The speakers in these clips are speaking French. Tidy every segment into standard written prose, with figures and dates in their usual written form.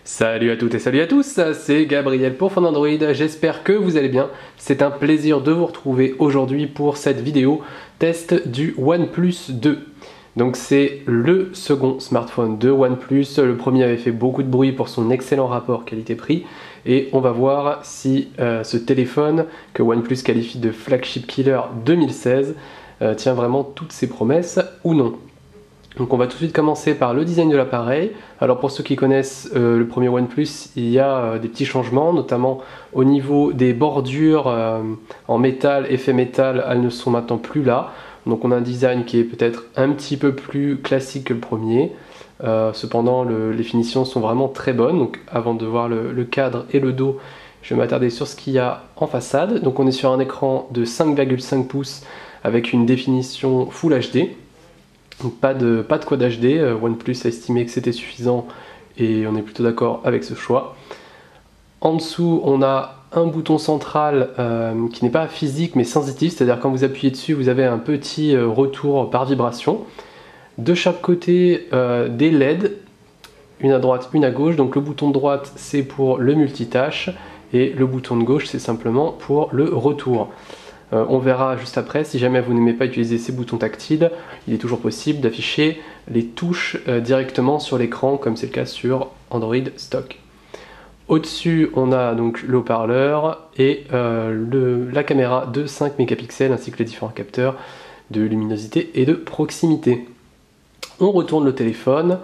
Salut à toutes et salut à tous, c'est Gabriel pour Fun Android, j'espère que vous allez bien. C'est un plaisir de vous retrouver aujourd'hui pour cette vidéo test du OnePlus 2. Donc c'est le second smartphone de OnePlus, le premier avait fait beaucoup de bruit pour son excellent rapport qualité-prix et on va voir si ce téléphone que OnePlus qualifie de flagship killer 2016 tient vraiment toutes ses promesses ou non. Donc on va tout de suite commencer par le design de l'appareil. Alors pour ceux qui connaissent le premier OnePlus, il y a des petits changements, notamment au niveau des bordures en métal, effet métal, elles ne sont maintenant plus là. Donc on a un design qui est peut-être un petit peu plus classique que le premier. Cependant les finitions sont vraiment très bonnes. Donc avant de voir le cadre et le dos, je vais m'attarder sur ce qu'il y a en façade. Donc on est sur un écran de 5,5 pouces avec une définition Full HD. Donc pas de Quad HD, OnePlus a estimé que c'était suffisant et on est plutôt d'accord avec ce choix. En dessous, on a un bouton central qui n'est pas physique mais sensitif, c'est-à-dire quand vous appuyez dessus, vous avez un petit retour par vibration. De chaque côté, des LED, une à droite, une à gauche. Donc le bouton de droite, c'est pour le multitâche et le bouton de gauche, c'est simplement pour le retour. On verra juste après, si jamais vous n'aimez pas utiliser ces boutons tactiles, il est toujours possible d'afficher les touches directement sur l'écran, comme c'est le cas sur Android stock. Au-dessus, on a donc le haut-parleur et la caméra de 5 mégapixels ainsi que les différents capteurs de luminosité et de proximité. On retourne le téléphone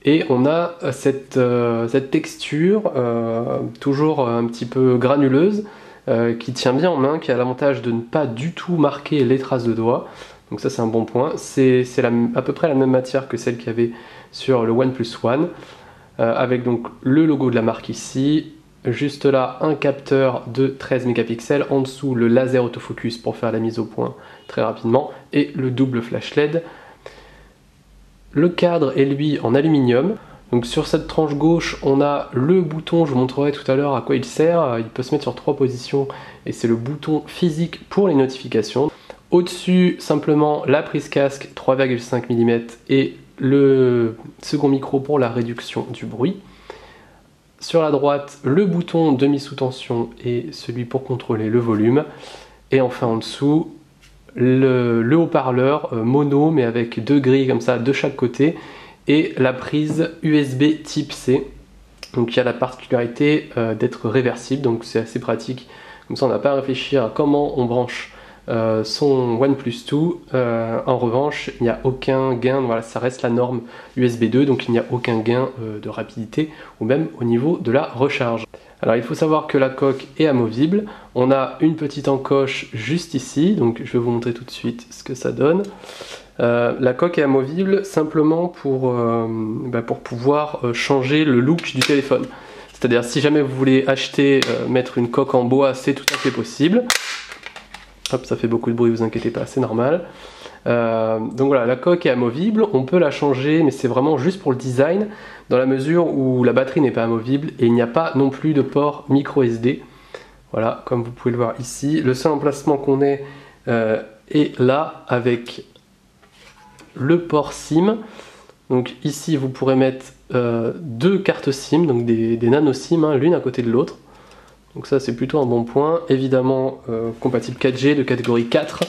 et on a cette texture toujours un petit peu granuleuse, qui tient bien en main, qui a l'avantage de ne pas du tout marquer les traces de doigts. Donc ça c'est un bon point. C'est à peu près la même matière que celle qu'il y avait sur le OnePlus One, avec donc le logo de la marque ici. Juste là, un capteur de 13 mégapixels, en dessous le laser autofocus pour faire la mise au point très rapidement, et le double flash LED. Le cadre est lui en aluminium. Donc sur cette tranche gauche, on a le bouton, je vous montrerai tout à l'heure à quoi il sert. Il peut se mettre sur 3 positions et c'est le bouton physique pour les notifications. Au-dessus, simplement la prise casque 3,5 mm et le second micro pour la réduction du bruit. Sur la droite, le bouton de mise sous tension et celui pour contrôler le volume. Et enfin en dessous, le haut-parleur mono mais avec deux grilles comme ça de chaque côté. Et la prise USB type C, donc il y a la particularité d'être réversible, donc c'est assez pratique, comme ça on n'a pas à réfléchir à comment on branche son OnePlus 2. En revanche, il n'y a aucun gain, voilà, ça reste la norme USB 2, donc il n'y a aucun gain de rapidité ou même au niveau de la recharge. Alors il faut savoir que la coque est amovible, on a une petite encoche juste ici, donc je vais vous montrer tout de suite ce que ça donne. La coque est amovible simplement pour pouvoir changer le look du téléphone. C'est-à-dire si jamais vous voulez acheter, mettre une coque en bois, c'est tout à fait possible. Hop, ça fait beaucoup de bruit, vous inquiétez pas, c'est normal. Donc voilà, la coque est amovible, on peut la changer, mais c'est vraiment juste pour le design, dans la mesure où la batterie n'est pas amovible et il n'y a pas non plus de port micro SD. Voilà, comme vous pouvez le voir ici, le seul emplacement qu'on ait est là avec le port SIM. Donc ici vous pourrez mettre deux cartes SIM, donc des nano SIM, hein, l'une à côté de l'autre. Donc ça c'est plutôt un bon point. Évidemment compatible 4G de catégorie 4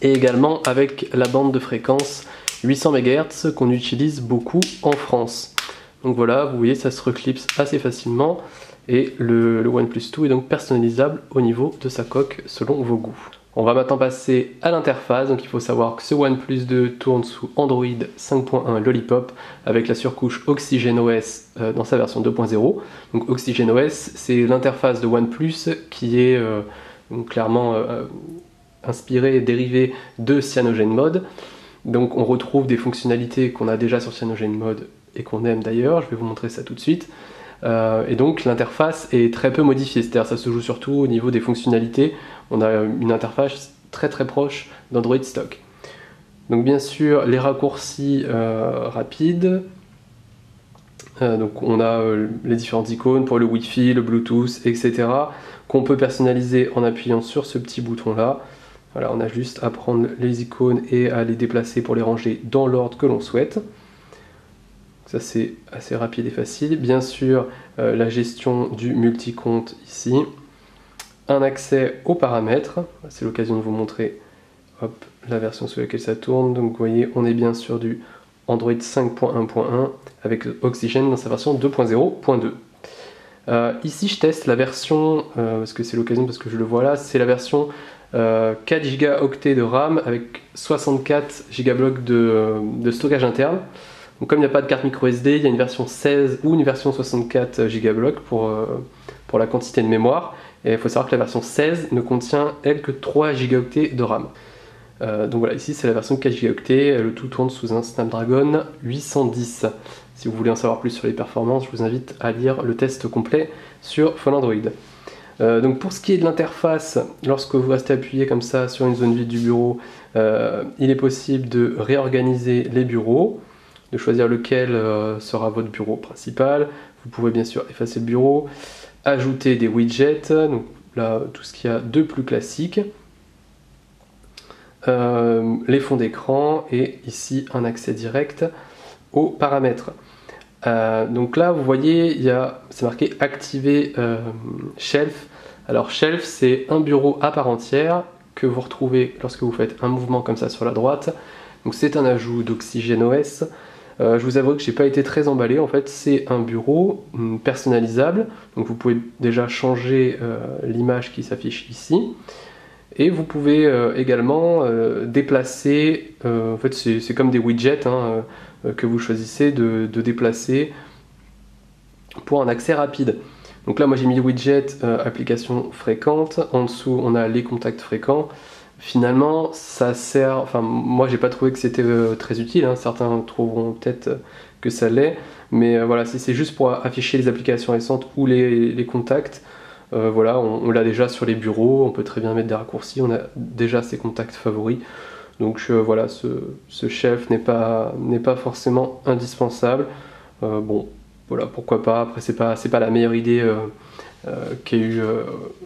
et également avec la bande de fréquence 800 MHz qu'on utilise beaucoup en France. Donc voilà, vous voyez, ça se reclipse assez facilement et le OnePlus 2 est donc personnalisable au niveau de sa coque selon vos goûts. On va maintenant passer à l'interface, donc il faut savoir que ce OnePlus 2 tourne sous Android 5.1 Lollipop avec la surcouche OxygenOS dans sa version 2.0. Donc OxygenOS, c'est l'interface de OnePlus qui est clairement inspirée et dérivée de CyanogenMod. Donc on retrouve des fonctionnalités qu'on a déjà sur CyanogenMod et qu'on aime d'ailleurs, je vais vous montrer ça tout de suite. Et donc l'interface est très peu modifiée, c'est-à-dire ça se joue surtout au niveau des fonctionnalités. On a une interface très proche d'Android stock. Donc bien sûr les raccourcis rapides, donc on a les différentes icônes pour le Wi-Fi, le Bluetooth, etc. qu'on peut personnaliser en appuyant sur ce petit bouton là. Voilà, on a juste à prendre les icônes et à les déplacer pour les ranger dans l'ordre que l'on souhaite. Ça c'est assez rapide et facile. Bien sûr, la gestion du multi-compte ici. Un accès aux paramètres. C'est l'occasion de vous montrer hop, la version sous laquelle ça tourne. Donc vous voyez, on est bien sur du Android 5.1.1 avec Oxygène dans sa version 2.0.2. Ici je teste la version, parce que c'est l'occasion, parce que je le vois là, c'est la version 4 Go de RAM avec 64 Go de stockage interne. Donc comme il n'y a pas de carte micro SD, il y a une version 16 ou une version 64 Go pour la quantité de mémoire. Et il faut savoir que la version 16 ne contient, elle, que 3 Go de RAM. Donc voilà, ici c'est la version 4 Go, le tout tourne sous un Snapdragon 810. Si vous voulez en savoir plus sur les performances, je vous invite à lire le test complet sur Phone Android. Donc pour ce qui est de l'interface, lorsque vous restez appuyé comme ça sur une zone vide du bureau, il est possible de réorganiser les bureaux, de choisir lequel sera votre bureau principal. Vous pouvez bien sûr effacer le bureau, ajouter des widgets, donc là tout ce qu'il y a de plus classique, les fonds d'écran et ici un accès direct aux paramètres. Donc là vous voyez, c'est marqué activer Shelf. Alors Shelf c'est un bureau à part entière que vous retrouvez lorsque vous faites un mouvement comme ça sur la droite. Donc c'est un ajout d'Oxygène OS. Je vous avoue que j'ai pas été très emballé. En fait c'est un bureau personnalisable, donc vous pouvez déjà changer l'image qui s'affiche ici. Et vous pouvez également déplacer, en fait c'est comme des widgets que vous choisissez de déplacer pour un accès rapide. Donc là moi j'ai mis le widget application fréquente, en dessous on a les contacts fréquents. Finalement ça sert, enfin moi j'ai pas trouvé que c'était très utile, certains trouveront peut-être que ça l'est, mais voilà, si c'est juste pour afficher les applications récentes ou les contacts, voilà, on l'a déjà sur les bureaux, on peut très bien mettre des raccourcis, on a déjà ses contacts favoris. Donc voilà, ce Shelf n'est pas forcément indispensable. Bon, voilà, pourquoi pas. Après, c'est pas la meilleure idée qu'a eu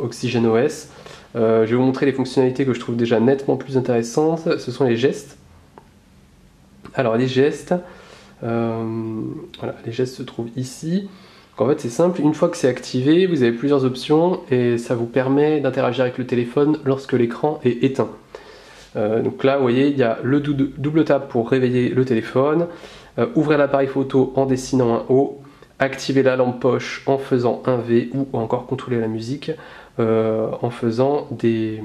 Oxygène OS. Je vais vous montrer les fonctionnalités que je trouve déjà nettement plus intéressantes. Ce sont les gestes. Alors les gestes, voilà, les gestes se trouvent ici. Donc, en fait c'est simple, une fois que c'est activé, vous avez plusieurs options et ça vous permet d'interagir avec le téléphone lorsque l'écran est éteint. Donc là vous voyez, il y a le double tap pour réveiller le téléphone, ouvrir l'appareil photo en dessinant un O, activer la lampe poche en faisant un V ou encore contrôler la musique en faisant des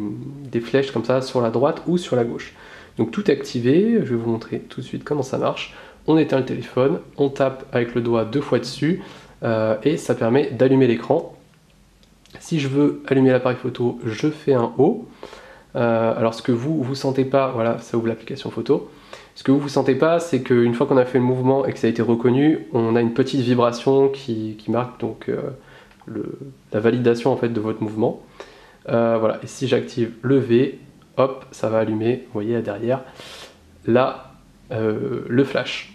flèches comme ça sur la droite ou sur la gauche. Donc tout est activé, je vais vous montrer tout de suite comment ça marche. On éteint le téléphone, on tape avec le doigt 2 fois dessus et ça permet d'allumer l'écran. Si je veux allumer l'appareil photo, je fais un O. Alors ce que vous sentez pas, voilà, ça ouvre l'application photo. Ce que vous sentez pas, c'est qu'une fois qu'on a fait le mouvement et que ça a été reconnu, on a une petite vibration qui marque donc la validation en fait de votre mouvement. Voilà, et si j'active le V, hop, ça va allumer, vous voyez là derrière, là, le flash.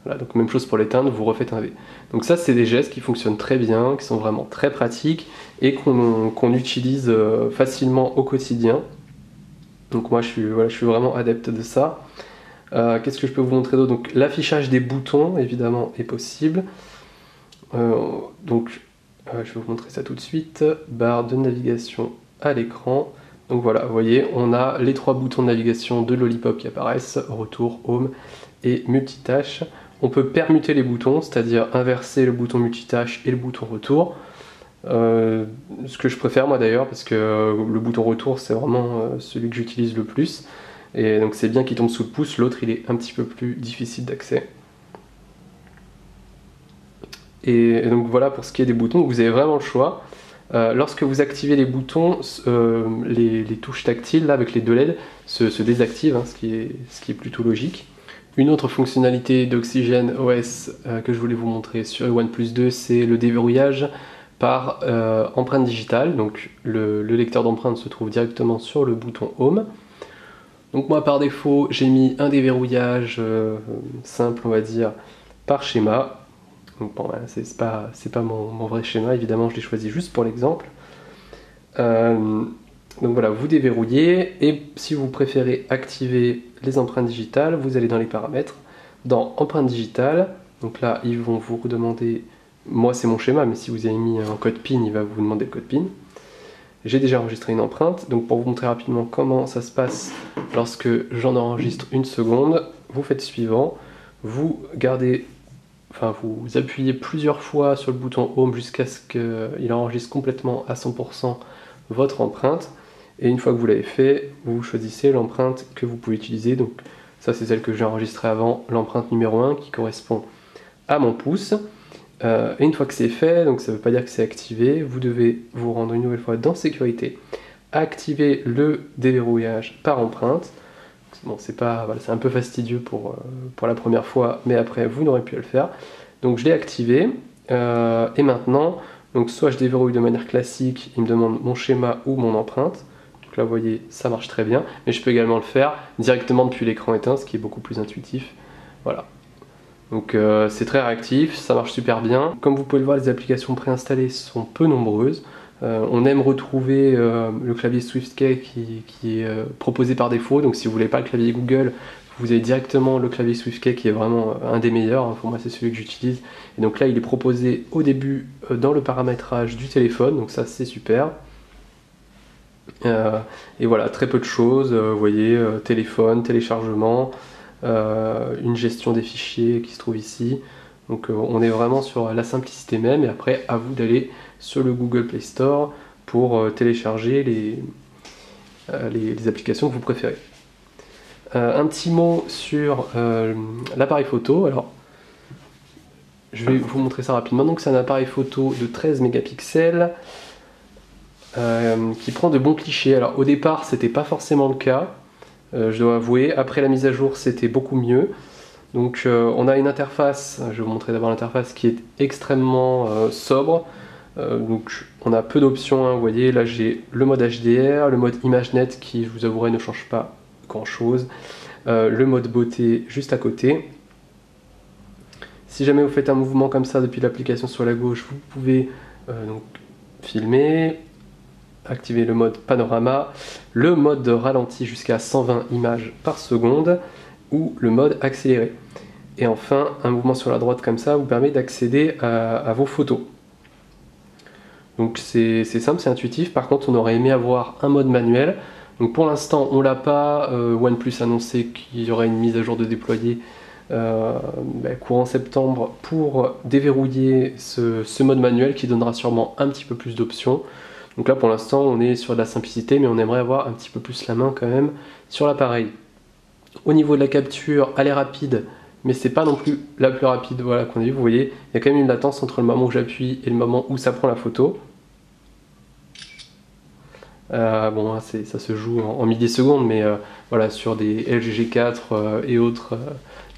Voilà, donc même chose pour l'éteindre, vous refaites un V. Donc ça c'est des gestes qui fonctionnent très bien, qui sont vraiment très pratiques et qu'on utilise facilement au quotidien. Donc moi je suis vraiment adepte de ça. Qu'est-ce que je peux vous montrer d'autre? Donc l'affichage des boutons évidemment est possible. Donc je vais vous montrer ça tout de suite. Barre de navigation à l'écran. Donc voilà, vous voyez, on a les 3 boutons de navigation de Lollipop qui apparaissent, retour, home et multitâche. On peut permuter les boutons, c'est-à-dire inverser le bouton multitâche et le bouton retour. Ce que je préfère moi d'ailleurs, parce que le bouton retour c'est vraiment celui que j'utilise le plus. Et donc c'est bien qu'il tombe sous le pouce, l'autre il est un petit peu plus difficile d'accès. Et donc voilà pour ce qui est des boutons, vous avez vraiment le choix. Lorsque vous activez les boutons, les touches tactiles là, avec les 2 LED se désactivent, ce qui est plutôt logique. Une autre fonctionnalité d'Oxygène OS que je voulais vous montrer sur le OnePlus 2, c'est le déverrouillage par empreinte digitale. Donc le lecteur d'empreintes se trouve directement sur le bouton Home. Donc moi par défaut j'ai mis un déverrouillage simple, on va dire, par schéma. Donc bon, voilà, c'est pas mon vrai schéma, évidemment je l'ai choisi juste pour l'exemple. Donc voilà, vous déverrouillez et si vous préférez activer les empreintes digitales, vous allez dans les paramètres. dans empreinte digitale. Donc là, ils vont vous redemander, moi c'est mon schéma, mais si vous avez mis un code PIN, il va vous demander le code PIN. J'ai déjà enregistré une empreinte, donc pour vous montrer rapidement comment ça se passe lorsque j'en enregistre une seconde, vous faites suivant, vous gardez, enfin vous appuyez plusieurs fois sur le bouton Home jusqu'à ce qu'il enregistre complètement à 100% votre empreinte, et une fois que vous l'avez fait, vous choisissez l'empreinte que vous pouvez utiliser. Donc ça c'est celle que j'ai enregistrée avant, l'empreinte numéro 1 qui correspond à mon pouce. Et une fois que c'est fait, donc ça ne veut pas dire que c'est activé, vous devez vous rendre une nouvelle fois dans sécurité, activer le déverrouillage par empreinte. Bon, c'est un peu fastidieux pour la première fois, mais après vous n'aurez plus à le faire. Donc je l'ai activé, et maintenant, donc soit je déverrouille de manière classique, il me demande mon schéma ou mon empreinte. Donc là vous voyez, ça marche très bien, mais je peux également le faire directement depuis l'écran éteint, ce qui est beaucoup plus intuitif. Voilà. Donc c'est très réactif, ça marche super bien. Comme vous pouvez le voir, les applications préinstallées sont peu nombreuses. On aime retrouver le clavier SwiftKey qui est proposé par défaut. Donc si vous voulez pas le clavier Google, vous avez directement le clavier SwiftKey qui est vraiment un des meilleurs. Pour moi c'est celui que j'utilise. Et donc là il est proposé au début dans le paramétrage du téléphone, donc ça c'est super. Et voilà, très peu de choses, vous voyez, téléphone, téléchargement, une gestion des fichiers qui se trouve ici. Donc on est vraiment sur la simplicité même, et après à vous d'aller sur le Google Play Store pour télécharger les applications que vous préférez. Un petit mot sur l'appareil photo. Alors je vais vous montrer ça rapidement. Donc c'est un appareil photo de 13 mégapixels qui prend de bons clichés. Alors au départ c'était pas forcément le cas, je dois avouer. Après la mise à jour c'était beaucoup mieux. Donc on a une interface, je vais vous montrer d'abord l'interface qui est extrêmement sobre. Donc on a peu d'options, hein, vous voyez, là j'ai le mode HDR, le mode ImageNet qui, je vous avouerai, ne change pas grand chose, le mode beauté juste à côté. Si jamais vous faites un mouvement comme ça depuis l'application sur la gauche, vous pouvez donc filmer, activer le mode panorama, le mode de ralenti jusqu'à 120 images par seconde, ou le mode accéléré. Et enfin, un mouvement sur la droite comme ça vous permet d'accéder à vos photos. Donc c'est simple, c'est intuitif. Par contre, on aurait aimé avoir un mode manuel. Donc pour l'instant, on l'a pas. OnePlus a annoncé qu'il y aurait une mise à jour de déployer courant septembre pour déverrouiller ce mode manuel qui donnera sûrement un petit peu plus d'options. Donc là, pour l'instant, on est sur de la simplicité, mais on aimerait avoir un petit peu plus la main quand même sur l'appareil. Au niveau de la capture, elle est rapide, mais c'est pas non plus la plus rapide, voilà, qu'on a vu. Vous voyez, il y a quand même une latence entre le moment où j'appuie et le moment où ça prend la photo. Bon, ça se joue en millisecondes, mais voilà, sur des LG G4 et autres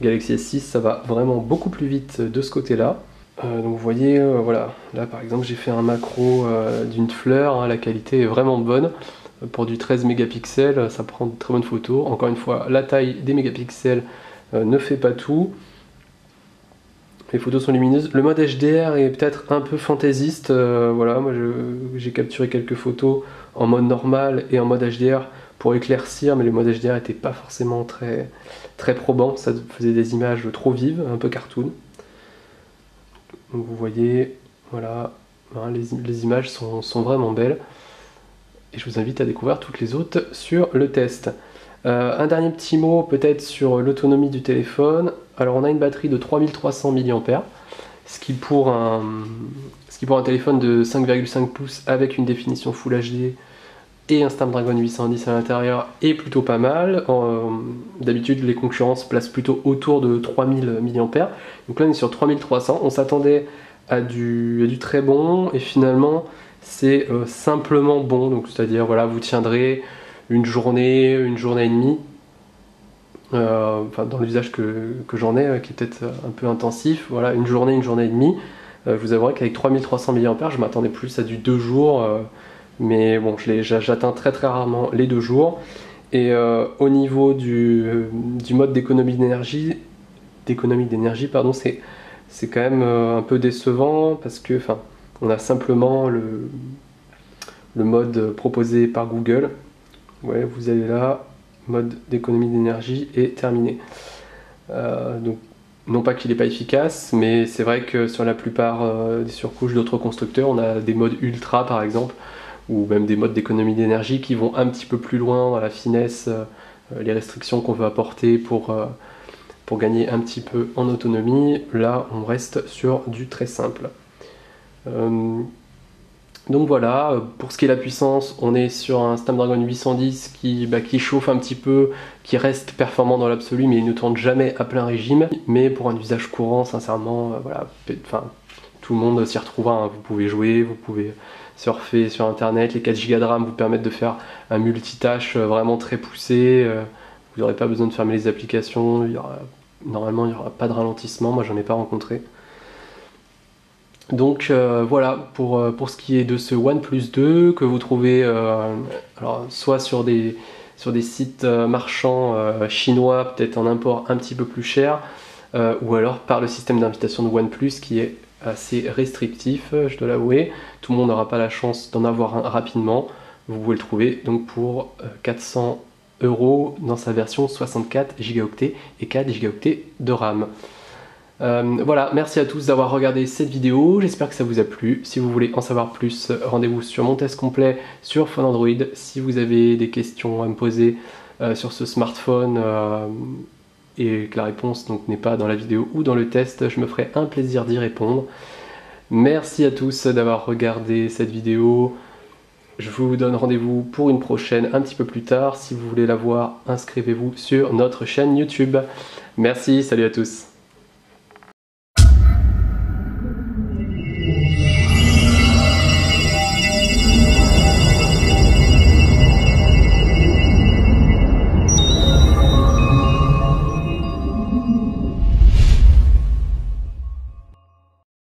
Galaxy S6, ça va vraiment beaucoup plus vite de ce côté-là. Donc vous voyez, voilà, là par exemple j'ai fait un macro d'une fleur, hein, la qualité est vraiment bonne. Pour du 13 mégapixels, ça prend de très bonnes photos. Encore une fois, la taille des mégapixels ne fait pas tout. Les photos sont lumineuses. Le mode HDR est peut-être un peu fantaisiste. Voilà, moi j'ai capturé quelques photos en mode normal et en mode HDR pour éclaircir, mais le mode HDR n'était pas forcément très probant. Ça faisait des images trop vives, un peu cartoon. Donc vous voyez, voilà, hein, les images sont vraiment belles. Et je vous invite à découvrir toutes les autres sur le test. Un dernier petit mot peut-être sur l'autonomie du téléphone. Alors on a une batterie de 3300 mAh, ce qui pour un téléphone de 5,5 pouces avec une définition Full HD et un Snapdragon 810 à l'intérieur est plutôt pas mal. D'habitude les concurrents se placent plutôt autour de 3000 mAh. Donc là on est sur 3300, on s'attendait à du très bon et finalement c'est simplement bon, donc c'est-à-dire voilà, vous tiendrez une journée et demie, enfin, dans l'usage que j'en ai, qui est peut-être un peu intensif, voilà, une journée et demie. Je vous avouerai qu'avec 3300 mAh, je m'attendais plus à du 2 jours, mais bon, j'atteins très rarement les 2 jours. Et au niveau du mode d'économie d'énergie, c'est quand même un peu décevant parce que, enfin, on a simplement le mode proposé par Google. Ouais, vous allez là, mode d'économie d'énergie et terminé. Donc non pas qu'il n'est pas efficace, mais c'est vrai que sur la plupart des surcouches d'autres constructeurs, on a des modes ultra par exemple, ou même des modes d'économie d'énergie qui vont un petit peu plus loin dans la finesse, les restrictions qu'on veut apporter pour gagner un petit peu en autonomie. Là, on reste sur du très simple. Donc voilà, pour ce qui est de la puissance, on est sur un Snapdragon 810 qui chauffe un petit peu, qui reste performant dans l'absolu, mais il ne tourne jamais à plein régime. Mais pour un usage courant, sincèrement, voilà, tout le monde s'y retrouvera, hein. Vous pouvez jouer, vous pouvez surfer sur internet, les 4 Go de RAM vous permettent de faire un multitâche vraiment très poussé, vous n'aurez pas besoin de fermer les applications, normalement il n'y aura pas de ralentissement, moi j'en ai pas rencontré. Donc voilà pour ce qui est de ce OnePlus 2 que vous trouvez alors, soit sur des sites marchands chinois, peut-être en import un petit peu plus cher, ou alors par le système d'invitation de OnePlus qui est assez restrictif, je dois l'avouer. Tout le monde n'aura pas la chance d'en avoir un rapidement. Vous pouvez le trouver donc pour 400 € dans sa version 64 Go et 4 Go de RAM. Voilà, merci à tous d'avoir regardé cette vidéo, j'espère que ça vous a plu. Si vous voulez en savoir plus, rendez-vous sur mon test complet sur Phone Android. Si vous avez des questions à me poser sur ce smartphone et que la réponse n'est pas dans la vidéo ou dans le test, je me ferai un plaisir d'y répondre. Merci à tous d'avoir regardé cette vidéo. Je vous donne rendez-vous pour une prochaine un petit peu plus tard. Si vous voulez la voir, inscrivez-vous sur notre chaîne YouTube. Merci, salut à tous.